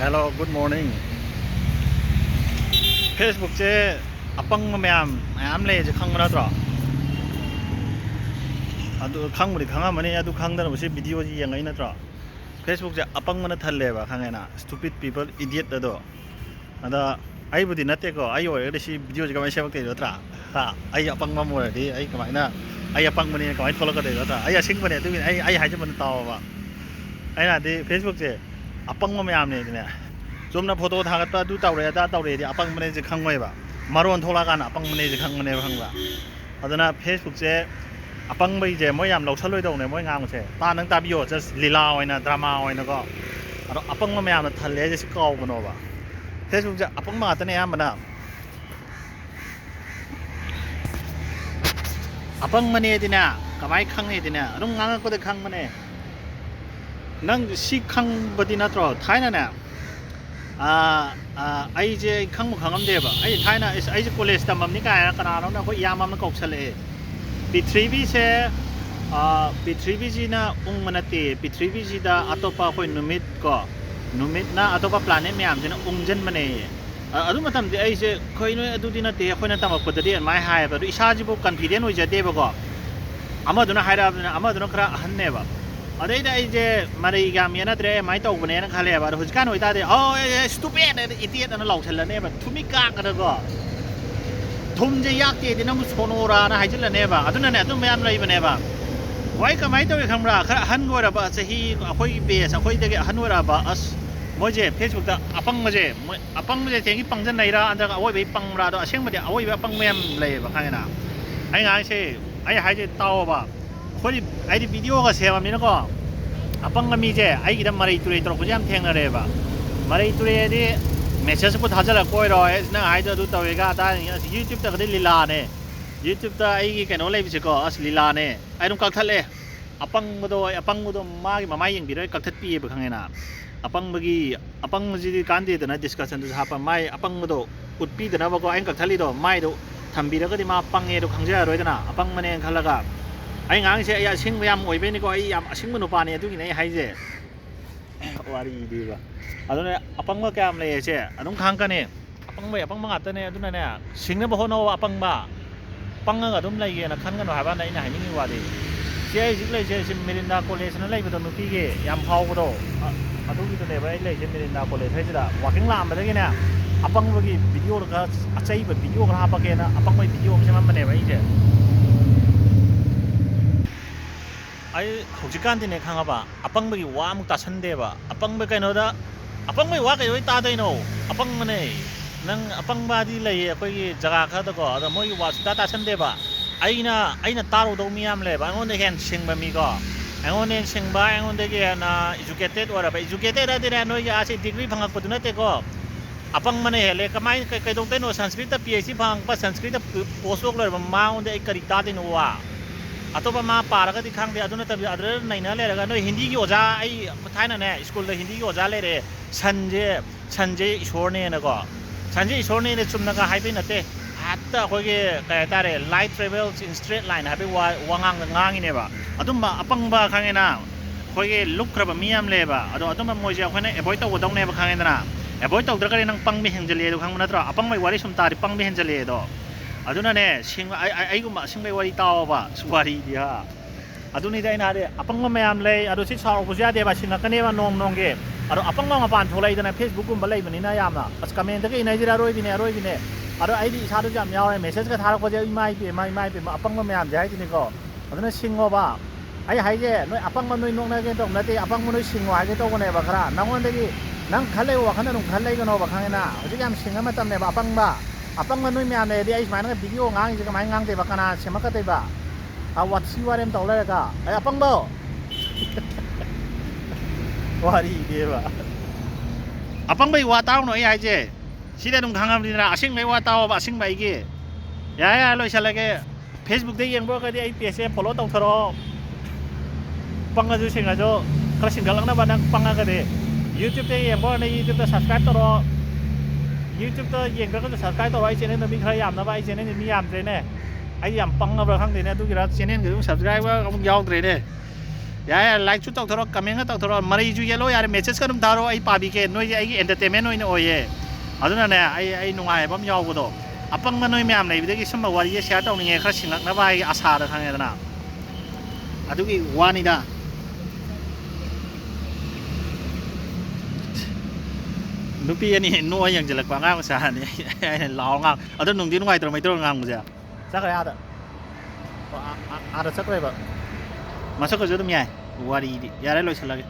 Hello good morning Facebook เจอปังมาแมมเลยจะขังมาแล้วตรออะดูขังมาดิขังมันเนี่ยดูขังแต่เราไม่ใช่วิดีโอที่ยังไงนะตรอ Facebook เจอปังมันทันเลยว่ะขังไงนะ stupid people idiot ตัวอันนั้นไอ้บุตรนัดเตะก็ไอ้โว้ยเดี๋ยวสิวิดีโอจะก็ไม่ใช่ว่าเกิดแล้วตรอฮะไอ้ปังมาหมดเลยดิไอ้ก็ไม่นะไอ้ปังมันเนี่ยก็ไอ้ทอลก็เดือดแล้วตรอไอ้ชิงมันเนี่ยตัวไอ้หายจะมันต่อว่ะไอ้น่ะดิ Facebook เจอปังมาแมมเนี่ย좀나 포토 타갔다 두따오래 따따오래 아빵 문에 칸 거에 봐 마론 돌아간 아빵 문에 칸 거네 한가 하더나 페이스북 제 아빵 뭐 이제 뭐야 로 철로이 동네 뭐 ngang 제 따능 따비오 저 리라 오이나 드라마 오이나 거 아로 아빵 뭐 매야 탈래 제 까오 거노 봐 페이스북 제 아빵 뭐 같더네 한번나 아빵 문에 되나 가마이 칸에 되나 롱 ngang 거데 칸 문에 난 시칸 버디나 들어 타이나나ไอ้เจ้าข้างมุขข้างเดียบไอ้ท้ายน่ะไอ้เจ้าโคเลสต์มันนี่กันนะขนาดนั้นนะเขายามันก็กเฉลยปีทรีบีเช่ปีทรีบีจีน่ะมันตีปีทรีบีจีด้าอัตโตปะคอยนุมิดก็นุมิดน่ะอัตโตปะพลาเนตไม่อ่านจีน่ะเจนมันเองอะดูมาทำดิไอ้เจ้าคอยนู้นดูดีน่ะตีคอยนั่นทำมาปกติไม่หายแบบอิชาจิบุกันพิเรนวิจัยเดียบก็อามาดูน่ะหายแล้วอามาดูน่ะคราหันเนบอะไรได้ไอ้เจ้ามารีกามีนะเดรไม่ต้องวันนี้นะข้าเลยแบบหุ่นกันหุ่นตาเดโอ้ยสตูปิดอีเดียนั่นหลอกฉันแล้วเนี่ยแบบทุ่มกากกันก็ทุ่มจะยากเจดีนะมุสโนรานะหายฉันแล้วเนี่ยแบบอันนั้นเนี่ยตุ้มไม่อันไรแบบเนี่ยแบบไว้ก็ไม่ต้องไปคำราหันวัวระบาดจะฮีคุยเบสคุยเด็กหันวัวระบาดมั่วเจ้เฟซบุ๊กแต่อปังมั่วเจ้อปังมั่วเจ้เจงี้ปังจันไหนละอันนั้นเอาไว้ไปปังราตัวเชียงมั่วเจ้เอาไว้ไปปังแม่เลยแบบข้างนั้นไอ้งานเช่ไอ้หายเจ้เต้าแบบคนไอ้ที่วิดีโอก็เสียมันนี่นะก็아빵 감이 이제 아이기란 말에 이뚜레 있도록 그냥 탱을 해봐 말에 이뚜레에 메시지부터 하자라 꼬이러 나 아이들 두다 왜가 다 유튜브 다 그들 릴라네 유튜브 다 아이기 게 놀래 비치고 아스 릴라네 아이놈 깍탈래 아빵무도 마기 마마이 영비를 깍탈 삐에 버강해나 아빵무지 간데드나 디스커션도 하파 마이 아빵무도 웃비드나 보고 아인 깍탈리도 마이도 담비라 그디 마 빵에도 강제하러 해잖아 아빵만에 갈라가ไอ้งานเสียชิงพยายามอวยไปนี่ก็ไอ้ยามชิงมนุษย์ปานี่ทุกอย่างไอ้ไฮเจวารีดีว่ะอันนั้นอปังเมื่อแกมเลยเช่อันนั้นค้างกันเนี่ยอปังไม่อปังมังอัดเนี่ยทุกนั่นเนี่ยชิงเนี่ยบอกว่าอปังบ้าปังก็ตุ้มเลยเงี้ยนะขันกันว่าบ้านไหนไหนนี่ว่าดีเช่จิกเลยเช่ชิมเมรินดาโคเลสนั่นเลยไปตรงนู้นพี่เกยามเผาก็โดอันนู้นที่ตัวเนี่ยไปเลยชิมเมรินดาโคเลสให้จ้ะว่าข้างล่างมันอะไรเนี่ยอปังเมื่อกี้วิดีโอก็อาจจะแบบวิดีโอก็หาปากเกนะอปังไม่วิดีโอไม่ใช่มันเนี่ยไปเช่ไอ้หุ่นจิกันที่เนี่ยข้างบ่าอปังไม่ว่ามุกตาชันเดบ่าอปังไม่กันโนดาอปังไม่ว่ากันอยู่ตาได้โนอปังมันเนี่ยนั่งอปังบาดีเลยไปจักรข้าตะก็แต่ไม่ว่าสุดตาชันเดบ่าไอ้น่ะตาเราต้องมีอะไรเลยบ่าไอ้คนเด็กเห็นเชิงบะมีก็ไอ้คนเด็กเชิงบ่าไอ้คนเด็กน่ะ educated ว่าแบบ educated อะไรเนี่ยน้อยอาชีพดีกรีพังกับตัวนั่นเด็กก็อปังมันเนี่ยเลยก็ไม่เคยตรงเต้นว่าสันสกฤต PhD พังว่าสันสกฤต postdoc เลยมันมาคนเด็กกระดิกตาได้โนว่าatau pama para kati khang de aduna tabi adre naina le raga no hindi ki oja ai thaina ne school de hindi ki oja le re sanje ishor ne na ko sanje ishor ne chumna ka hai pe na te hatta ko ge ka ta re light travels in straight line ha pe wangang ngang ne ba adum ba apang ba khang na ko ge luk khra ba miam le ba ado adum ba moja ko ne avoid to dong ne ba khang na avoid to dra ka nang pang mi heng jale do khang na tra apang mai wari sum ta ri pang mi heng jale do aduna ne sing ai gu ma sing mai wari taw ba suwari dia aduni dai na de apang ma mayam le adu si chaw bu ja de ba sing ka ne ba nong ge adu apang ma pan tholai da na facebook gu ba lai bani na yam na as comment de ke nai jira roi bi ne adu ai di sa du ja myaw le message ka tha ko je mai pe ma apang ma mayam jai ti ni ko aduna sing go ba ai hai je noi apang ma noi nong na ge dong na te apang ma noi sing wa ge to ko ne ba khara nang on de gi nang khalai wa khana nong khalai ga no ba khang na ji yam sing ma tam ne ba apang ba apang man noi mya ne di ai mai na video ngang ji ka mai ngang te ba kana sema ka te ba a wat si wa rem taw la ka ai apang ba wari de ba apang bai wa taw no ai ai je si da dum khangam ni na asing mai wa taw ba asing bai ge ya loi sala ge facebook de yeng bo ka di ai page follow taw tharo pang ga ju sing ga jo kala sing galang na ba nang pang ga de youtube de yeng bo na youtube de subscribe taro YouTube ตัวยังก็จะสับสนตัวไอ้เจนนี่มีใครยามนะว่าไอ้เจนนี่มียามเลยเนี่ยไอ้ยามปังเอาไปข้างเดียวเนี่ยทุกอย่างเจนนี่ก็ต้องสับสนว่าเขายาวเลยเนี่ย ꯌꯥꯏ ꯂꯥꯏꯛꯁꯨ ꯇꯧꯊꯣꯔꯛꯑꯣ ꯀꯃꯦꯟꯒ ꯇꯧꯊꯣꯔꯛꯑꯣ ꯃꯔꯩꯁꯨ yellow ꯌꯥꯔꯦ ꯃꯦꯁꯦꯖꯀ ꯑꯗꯨꯝ ꯊꯥꯔꯛꯑꯣ ꯑꯩ ꯄꯥꯕꯤꯒꯦ ꯅꯣꯏꯁꯦ ꯑꯩꯒꯤ entertainment ꯑꯣꯏꯅ ꯑꯣꯏꯌꯦ ꯑꯗꯨꯅꯅꯦ ꯑꯩ ꯅꯨꯡꯉꯥꯏꯕ ꯑꯃ ꯌꯥꯎꯕꯗꯣ ꯑꯄꯪꯕ ꯅꯣꯏ ꯃꯌꯥꯝ ꯂꯩꯕꯗꯒꯤ ꯁꯨꯝꯕ ꯋꯥꯔꯤꯁꯦ ꯁꯤꯌꯔ ꯇꯧꯅꯤꯡꯉꯦ ꯈꯔ ꯁꯤꯡꯉꯛꯅꯕ ꯑꯩ ꯑꯁꯥꯗ ꯈꯪꯉꯦꯗꯅ ꯑꯗꯨꯒꯤ ꯋꯥꯅꯤꯗ ꯅꯨꯄꯤ ꯑꯅꯤ ꯅꯣꯛꯑ ꯌꯦꯡꯁꯤꯜꯂꯛꯄ ꯑꯉꯥꯡ ꯃꯆꯥꯅꯤ ꯑꯩꯅ ꯂꯥꯎꯔ ꯉꯥꯡ ꯑꯗꯨ ꯅꯨꯡꯗꯤ ꯅꯨꯡꯉꯥꯏꯇ꯭ꯔꯣ ꯃꯩꯇꯩꯂꯣꯟ ꯉꯥꯡꯕꯁꯦ ꯆꯠꯈ꯭ꯔꯦ ꯑꯥꯗ ꯆꯠꯈ꯭ꯔꯦꯕ ꯃꯁꯛꯀꯁꯨ ꯑꯗꯨꯝ ꯌꯥꯏ ꯋꯥꯔꯤꯗꯤ ꯌꯥꯔꯦ ꯂꯣꯏꯁꯤꯜꯂꯒꯦ